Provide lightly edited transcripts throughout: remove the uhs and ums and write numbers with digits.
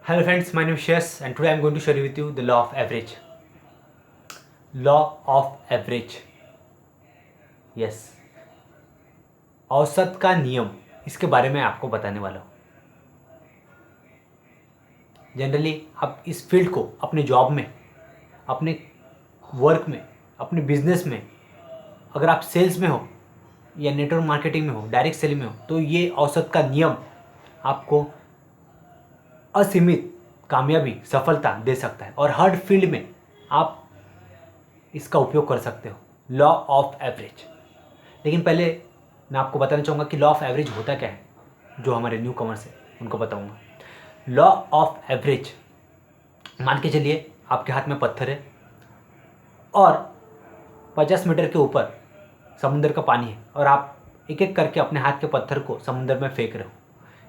Hello friends, my name is Shes and today I am going to share with you the law of average. Law of average. Yes. औसत का नियम, इसके बारे में आपको बताने वाला हूँ। जनरली आप इस फील्ड को अपने जॉब में, अपने वर्क में, अपने बिजनेस में, अगर आप सेल्स में हो या नेटवर्क मार्केटिंग में हो, डायरेक्ट सेलिंग में हो, तो ये औसत का नियम आपको असीमित कामयाबी, सफलता दे सकता है और हर फील्ड में आप इसका उपयोग कर सकते हो। Law of average. लेकिन पहले मैं आपको बताना चाहूँगा कि लॉ ऑफ एवरेज होता क्या है। जो हमारे न्यू कमर्स हैं उनको बताऊँगा। लॉ ऑफ एवरेज, मान के चलिए आपके हाथ में पत्थर है और 50 मीटर के ऊपर समुंदर का पानी है और आप एक एक करके अपने हाथ के पत्थर को समुंदर में फेंक रहे हो।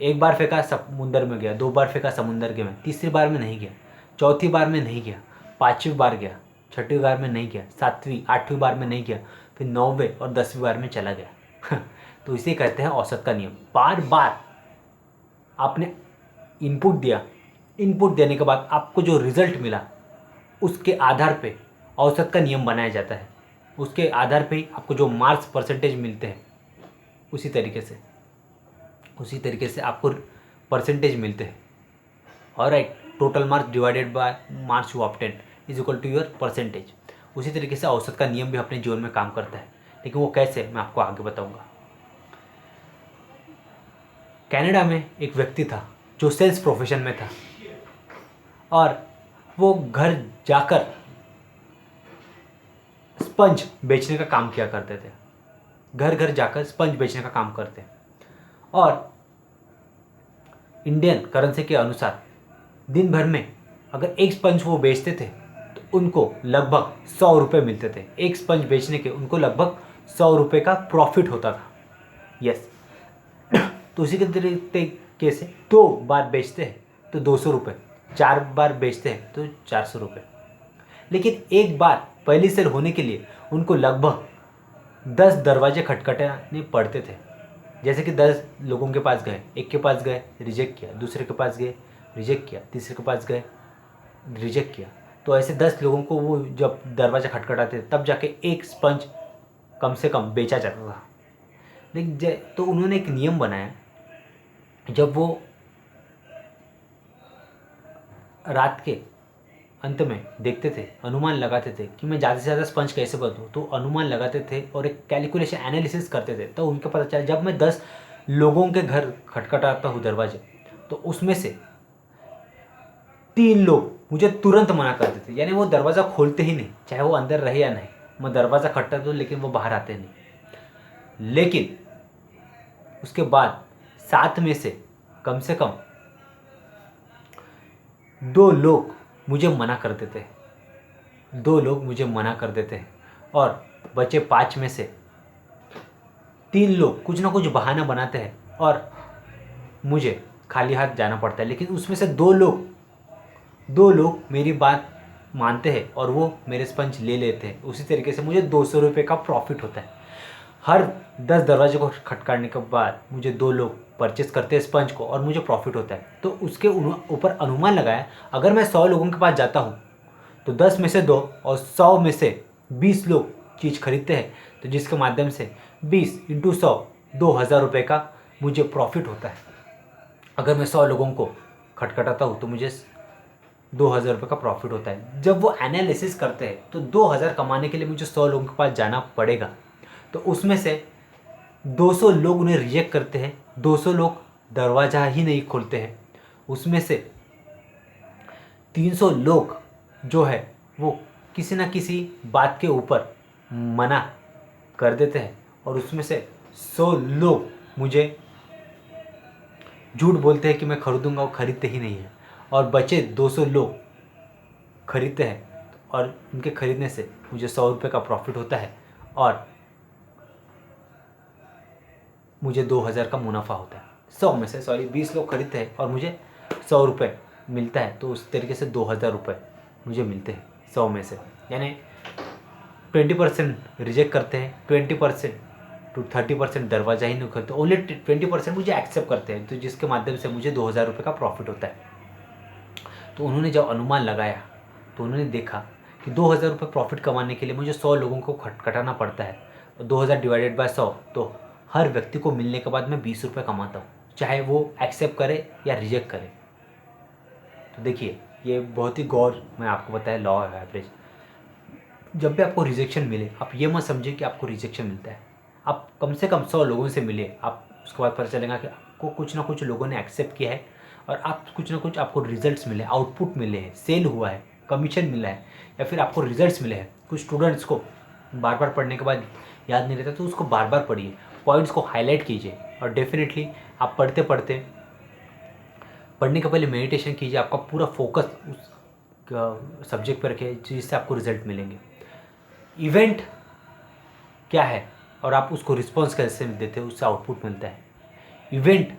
एक बार फेंका समुंदर में गया, 2 बार फेंका समुंदर के में, तीसरी बार में नहीं गया, चौथी बार में नहीं गया, 5वीं बार गया, 6वीं बार में नहीं गया, 7वीं 8वीं बार में नहीं गया, फिर 9वें और 10वीं बार में चला गया। तो इसे कहते हैं औसत का नियम। बार बार आपने इनपुट दिया, इनपुट देने के बाद आपको जो रिजल्ट मिला उसके आधार पे औसत का नियम बनाया जाता है। उसके आधार पे ही आपको जो मार्क्स परसेंटेज मिलते हैं उसी तरीके से आपको परसेंटेज मिलते हैं। Alright, total marks divided by marks you obtain is equal to your percentage. उसी तरीके से औसत का नियम भी अपने जीवन में काम करता है, लेकिन वो कैसे, मैं आपको आगे बताऊंगा। कनाडा में एक व्यक्ति था जो सेल्स प्रोफेशन में था और वो घर जाकर स्पंज बेचने का काम किया करते थे। घर घर जाकर स्पंज बेचने का काम करते और इंडियन करेंसी के अनुसार दिन भर में अगर एक स्पंज वो बेचते थे तो उनको लगभग 100 रुपये मिलते थे। एक स्पंज बेचने के उनको लगभग 100 रुपये का प्रॉफिट होता था। यस। तो उसी के तरीके से 2 बार बेचते हैं तो 200 रुपये, 4 बार बेचते हैं तो 400 रुपये। लेकिन एक बार पहली सेल होने के लिए उनको लगभग 10 दरवाजे खटखटाने पड़ते थे। जैसे कि 10 लोगों के पास गए, एक के पास गए, रिजेक्ट किया, दूसरे के पास गए, रिजेक्ट किया, तीसरे के पास गए, रिजेक्ट किया। तो ऐसे 10 लोगों को वो जब दरवाज़ा खटखटाते तब जाके एक स्पंज कम से कम बेचा जाता था। लेकिन तो उन्होंने एक नियम बनाया। जब वो रात के अंत में देखते थे, अनुमान लगाते थे कि मैं ज़्यादा से ज़्यादा स्पंज कैसे बनाऊँ, तो अनुमान लगाते थे और एक कैलकुलेशन एनालिसिस करते थे। तो उनको पता चला जब मैं 10 लोगों के घर खटखटाता हूँ दरवाजे, तो उसमें से 3 लोग मुझे तुरंत मना कर देते, यानी वो दरवाज़ा खोलते ही नहीं, चाहे वो अंदर रहे या नहीं। मैं दरवाज़ा खटखटाता हूँ लेकिन वो बाहर आते नहीं। लेकिन उसके बाद 7 में से कम 2 लोग मुझे मना कर देते हैं, 2 लोग मुझे मना कर देते हैं और बचे 5 में से 3 लोग कुछ ना कुछ बहाना बनाते हैं और मुझे खाली हाथ जाना पड़ता है। लेकिन उसमें से 2 लोग मेरी बात मानते हैं और वो मेरे स्पंज ले लेते हैं। उसी तरीके से मुझे 200 रुपये का प्रॉफिट होता है। हर 10 दरवाजे को खटकाने के बाद मुझे 2 लोग परचेस करते हैं स्पंज को और मुझे प्रॉफिट होता है। तो उसके ऊपर अनुमान लगाया, अगर मैं 100 लोगों के पास जाता हूँ तो 10 में से 2 और 100 में से 20 लोग चीज़ खरीदते हैं, तो जिसके माध्यम से 20 × 100 2000 रुपये का मुझे प्रॉफिट होता है। अगर मैं 100 लोगों को खटखटाता हूँ तो मुझे 2000 रुपये का प्रॉफिट होता है। जब वो एनालिसिस करते हैं तो 2000 कमाने के लिए मुझे 100 लोगों के पास जाना पड़ेगा। तो उसमें से 200 लोग उन्हें रिजेक्ट करते हैं, 200 लोग दरवाज़ा ही नहीं खोलते हैं। उसमें से 300 लोग जो है वो किसी न किसी बात के ऊपर मना कर देते हैं और उसमें से 100 लोग मुझे झूठ बोलते हैं कि मैं खरीदूंगा, वो खरीदते ही नहीं हैं। और बचे 200 लोग खरीदते हैं और उनके खरीदने से मुझे 100 रुपये का प्रॉफिट होता है और मुझे 2000 का मुनाफा होता है। 100 में से 20 लोग खरीदते हैं और मुझे 100 रुपये मिलता है। तो उस तरीके से 2000 रुपये मुझे मिलते हैं 100 में से। यानी 20% रिजेक्ट करते हैं, 20% to 30% दरवाज़ा ही नहीं खोलते, ओनली 20% मुझे एक्सेप्ट करते हैं, तो जिसके माध्यम से मुझे 2000 रुपये का प्रॉफिट होता है। तो उन्होंने जब अनुमान लगाया तो उन्होंने देखा कि 2,000 रुपये प्रॉफिट कमाने के लिए मुझे 100 लोगों को कटाना पड़ता है, और 2,000 डिवाइडेड बाय 100, तो हर व्यक्ति को मिलने के बाद मैं 20 रुपये कमाता हूँ, चाहे वो एक्सेप्ट करे या रिजेक्ट करे। तो देखिए, ये बहुत ही गौर मैं आपको बताया लॉ ऑफ एवरेज। जब भी आपको रिजेक्शन मिले, आप ये मत समझिए कि आपको रिजेक्शन मिलता है। आप कम से कम 100 लोगों से मिले, आप उसके बाद पता चलेगा कि आपको कुछ ना कुछ लोगों ने एक्सेप्ट किया है, और आप कुछ ना कुछ आपको रिजल्ट्स मिले, आउटपुट मिले हैं, सेल हुआ है, कमीशन मिला है, या फिर आपको रिजल्ट्स मिले हैं। कुछ स्टूडेंट्स को बार बार पढ़ने के बाद याद नहीं रहता, तो उसको बार बार पढ़िए, पॉइंट्स को हाईलाइट कीजिए, और डेफिनेटली आप पढ़ते पढ़ते पढ़ने के पहले मेडिटेशन कीजिए। आपका पूरा फोकस उस सब्जेक्ट पर रखिए, जिससे आपको रिजल्ट मिलेंगे। इवेंट क्या है और आप उसको रिस्पॉन्स कैसे देते हो, उससे आउटपुट मिलता है। इवेंट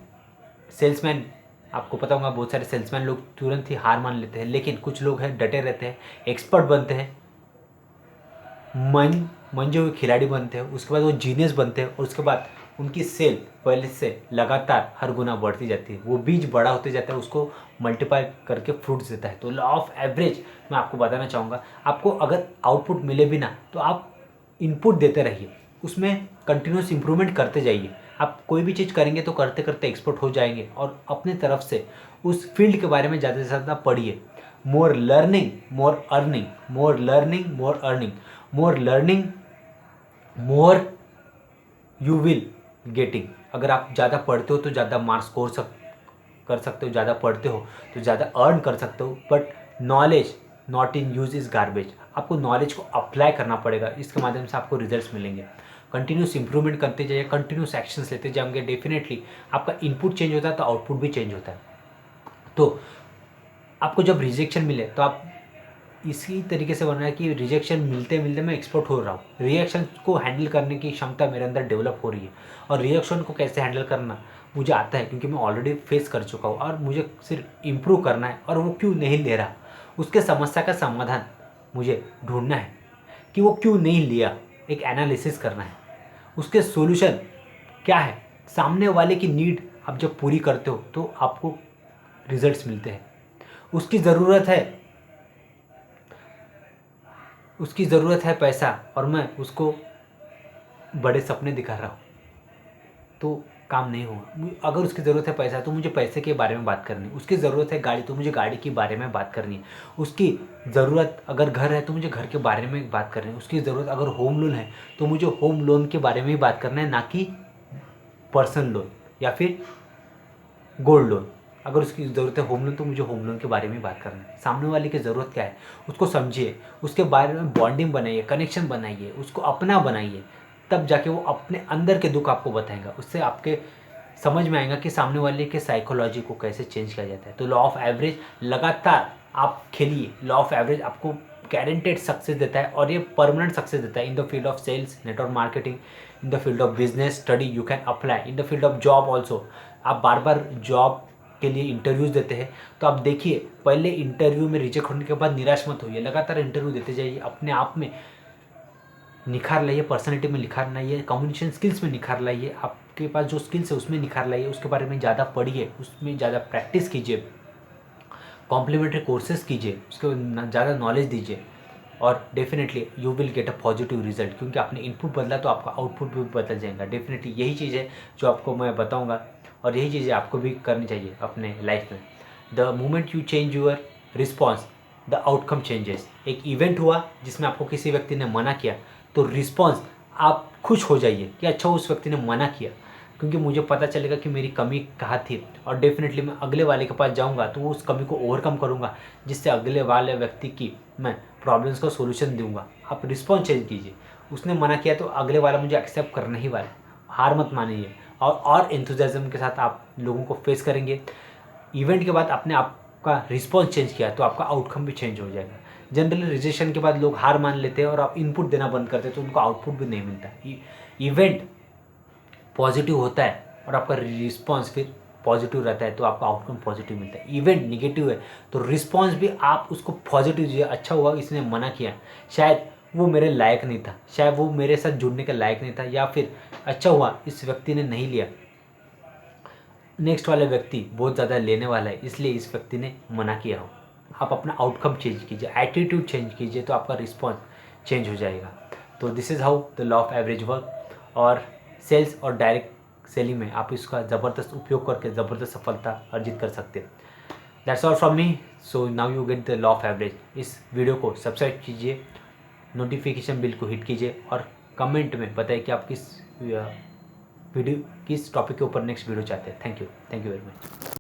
सेल्समैन, आपको पता होगा बहुत सारे सेल्समैन लोग तुरंत ही हार मान लेते हैं, लेकिन कुछ लोग हैं डटे रहते हैं, एक्सपर्ट बनते हैं, मंजे हुए खिलाड़ी बनते हैं, उसके बाद वो जीनियस बनते हैं, और उसके बाद उनकी सेल पहले से लगातार हर गुना बढ़ती जाती है। वो बीज बड़ा होते जाता है, उसको मल्टीप्लाई करके फ्रूट्स देता है। तो लॉ ऑफ एवरेज मैं आपको बताना चाहूँगा, आपको अगर आउटपुट मिले भी ना, तो आप इनपुट देते रहिए, उसमें कंटिन्यूस इंप्रूवमेंट करते जाइए। आप कोई भी चीज़ करेंगे तो करते करते एक्सपर्ट हो जाएंगे, और अपने तरफ से उस फील्ड के बारे में ज़्यादा से ज़्यादा पढ़िए। More learning more earning, more learning more earning, more learning more you will getting. अगर आप ज़्यादा पढ़ते हो तो ज़्यादा मार्क्स स्कोर कर सकते हो, ज़्यादा पढ़ते हो तो ज़्यादा अर्न कर सकते हो, but knowledge not in use is garbage. आपको नॉलेज को अप्लाई करना पड़ेगा, इसके माध्यम से आपको रिजल्ट्स मिलेंगे। कंटिन्यूस इंप्रूवमेंट करते जाइए, कंटिन्यूस एक्शंस लेते जाएंगे, डेफिनेटली आपका इनपुट चेंज होता है तो आउटपुट भी चेंज होता है। तो आपको जब रिजेक्शन मिले तो आप इसी तरीके से बनना है कि रिजेक्शन मिलते मिलते मैं एक्सपर्ट हो रहा हूँ, रिएक्शन को हैंडल करने की क्षमता मेरे अंदर डेवलप हो रही है, और रिएक्शन को कैसे हैंडल करना मुझे आता है, क्योंकि मैं ऑलरेडी फेस कर चुका हूँ, और मुझे सिर्फ इम्प्रूव करना है। और वो क्यों नहीं ले रहा, उसके समस्या का समाधान मुझे ढूंढना है कि वो क्यों नहीं लिया, एक एनालिसिस करना है, उसके सोल्यूशन क्या है। सामने वाले की नीड आप जब पूरी करते हो तो आपको रिजल्ट्स मिलते हैं। उसकी ज़रूरत है पैसा, और मैं उसको बड़े सपने दिखा रहा हूँ, तो काम नहीं होगा। अगर उसकी ज़रूरत है पैसा तो मुझे पैसे के बारे में बात करनी है, उसकी ज़रूरत है गाड़ी तो मुझे गाड़ी के बारे में बात करनी है, उसकी ज़रूरत अगर घर है तो मुझे घर के बारे में बात करनी है, उसकी ज़रूरत अगर होम लोन है तो मुझे होम लोन के बारे में ही बात करना है, ना कि पर्सनल लोन या फिर गोल्ड लोन। अगर उसकी ज़रूरत है होम लोन तो मुझे होम लोन के बारे में बात करना है। सामने वाले की ज़रूरत क्या है उसको समझिए, उसके बारे में बॉन्डिंग बनाइए, कनेक्शन बनाइए, उसको अपना बनाइए, तब जाके वो अपने अंदर के दुख आपको बताएगा। उससे आपके समझ में आएगा कि सामने वाले के साइकोलॉजी को कैसे चेंज किया जाता है। तो लॉ ऑफ एवरेज लगातार आप खेलिए। लॉ ऑफ एवरेज आपको गारंटेड सक्सेस देता है, और ये परमानेंट सक्सेस देता है in the field of sales, network marketing, in the field of business study you can apply, in the field of job also. आप बार बार जॉब के लिए इंटरव्यूज़ देते हैं तो आप देखिए, पहले इंटरव्यू में रिजेक्ट होने के बाद निराश मत होइए, लगातार इंटरव्यू देते जाइए, अपने आप में निखार लाइए, पर्सनैलिटी में निखार लाइए, कम्युनिकेशन स्किल्स में निखार लाइए, आपके पास जो स्किल्स है उसमें निखार लाइए, उसके बारे में ज़्यादा पढ़िए, उसमें ज़्यादा प्रैक्टिस कीजिए, कॉम्प्लीमेंट्री कोर्सेज कीजिए, उसके ज़्यादा नॉलेज दीजिए, और definitely you will get a positive result, क्योंकि आपने इनपुट बदला तो आपका आउटपुट भी बदल जाएगा। डेफिनेटली यही चीज़ है जो आपको मैं बताऊंगा, और यही चीज़ें आपको भी करनी चाहिए अपने लाइफ में। The moment you change your response the outcome changes. एक इवेंट हुआ जिसमें आपको किसी व्यक्ति ने मना किया, तो रिस्पॉन्स आप खुश हो जाइए कि अच्छा उस व्यक्ति ने मना किया, क्योंकि मुझे पता चलेगा कि मेरी कमी कहाँ थी, और डेफिनेटली मैं अगले वाले के पास जाऊँगा तो उस कमी को ओवरकम करूँगा, जिससे अगले वाले व्यक्ति की मैं प्रॉब्लम्स का सोल्यूशन दूंगा। आप रिस्पॉन्स चेंज कीजिए। उसने मना किया तो अगले वाला मुझे एक्सेप्ट करना ही वाला है। हार मत मानिए, और एंथुसियाज्म के साथ आप लोगों को फेस करेंगे। इवेंट के बाद आपने आपका रिस्पॉन्स चेंज किया तो आपका आउटकम भी चेंज हो जाएगा। जनरली रिजेक्शन के बाद लोग हार मान लेते हैं और आप इनपुट देना बंद करते हैं, तो उनको आउटपुट भी नहीं मिलता। इवेंट पॉजिटिव होता है और आपका रिस्पॉन्स फिर पॉजिटिव रहता है, तो आपका आउटकम पॉजिटिव मिलता है। इवेंट निगेटिव है तो रिस्पॉन्स भी आप उसको पॉजिटिव दीजिए। अच्छा हुआ इसने मना किया, शायद वो मेरे लायक नहीं था, शायद वो मेरे साथ जुड़ने के लायक नहीं था, या फिर अच्छा हुआ इस व्यक्ति ने नहीं लिया, नेक्स्ट वाला व्यक्ति बहुत ज़्यादा लेने वाला है, इसलिए इस व्यक्ति ने मना किया हो। आप अपना आउटकम चेंज कीजिए, एटीट्यूड चेंज कीजिए, तो आपका रिस्पॉन्स चेंज हो जाएगा। तो this is how the law of average work. और सेल्स और डायरेक्ट सेलिंग में आप इसका ज़बरदस्त उपयोग करके ज़बरदस्त सफलता अर्जित कर सकते हैं। That's all from me. So now you get the law of average. इस वीडियो को सब्सक्राइब कीजिए, नोटिफिकेशन बिल को हिट कीजिए और कमेंट में बताइए कि आप किस टॉपिक के ऊपर नेक्स्ट वीडियो चाहते हैं। Thank you very much.